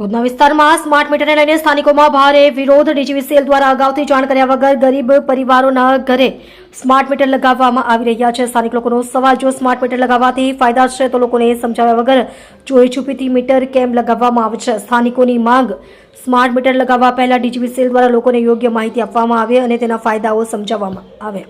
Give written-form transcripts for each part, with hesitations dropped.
ઉધના વિસ્તારમાં સ્માર્ટ મીટરને લઈને સ્થાનિકોમાં ભારે વિરોધ. ડીજીવીસીએલ દ્વારા અગાઉથી જાણ કર્યા વગર ગરીબ પરિવારોના ઘરે સ્માર્ટ મીટર લગાવવામાં આવી રહ્યા છે. સ્થાનિક લોકોનો સવાલ, જો સ્માર્ટ મીટર લગાવવાથી ફાયદા છે તો લોકોને સમજાવ્યા વગર ચોરી છુપીથી મીટર કેમ લગાવવામાં આવે છે. સ્થાનિકોની માંગ, સ્માર્ટ મીટર લગાવવા પહેલા ડીજીવીસીએલ દ્વારા લોકોને યોગ્ય માહિતી આપવામાં આવે અને તેના ફાયદાઓ સમજાવવામાં આવે,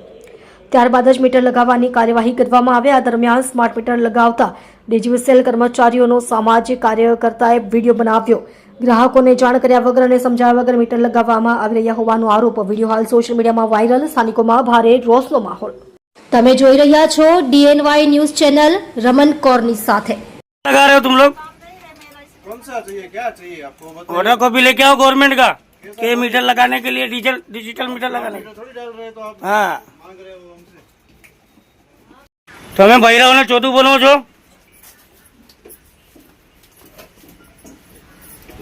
ત્યારબાદ જ મીટર લગાવવાની કાર્યવાહી કરવામાં આવે. આ દરમિયાન સ્માર્ટ મીટર લગાવતા ડીજીવીસીએલ કર્મચારીઓનો સામાજિક કાર્યકર્તાએ વિડીયો બનાવ્યો. ગ્રાહકોને જાણ કર્યા વગર અને સમજાવ્યા વગર મીટર લગાવવામાં આવી રહ્યા હોવાનો આરોપ. વિડીયો હાલ સોશિયલ મીડિયામાં વાયરલ. સ્થાનિકોમાં ભારે રોષનો માહોલ. તમે જોઈ રહ્યા છો DNY ન્યૂઝ ચેનલ રમન કૌરની સાથે. लगा रहे हो तुम लोग? कौन सा चाहिए, क्या चाहिए आपको? ऑर्डर कॉपी लेके आओ गवर्नमेंट का कि मीटर लगाने के लिए डिजिटल मीटर लगाने. थोड़ी डाल रहे तो आप हाँ, मांग रहे हो हमसे. તમે બૈરાઓને ચોથું બોલો છો.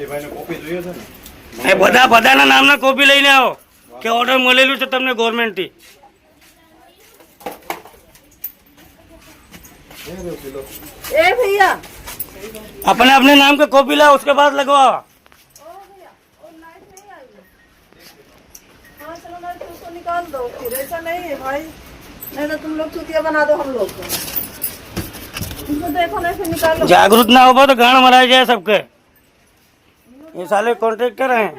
એ ભાઈને કોપી જોઈએ છે ને. એ બધાના નામના કોપી લઈને આવો કે ઓર્ડર મળેલું છે તમને ગવર્મેન્ટ થી. ए भैया अपने अपने नाम के कॉपी लाओ, उसके बाद लगवाओ. हाँ चलो ना, तो उसको निकाल दो फिर. ऐसा नहीं है भाई, नहीं तो तुम लोग चुतिया बना दो हम लोग को. तुमको देखो ना, फिर निकाल लो. जागरूक ना हो तो गाड़ मराया जाए सबके. ये साले कॉन्ट्रैक्टर हैं.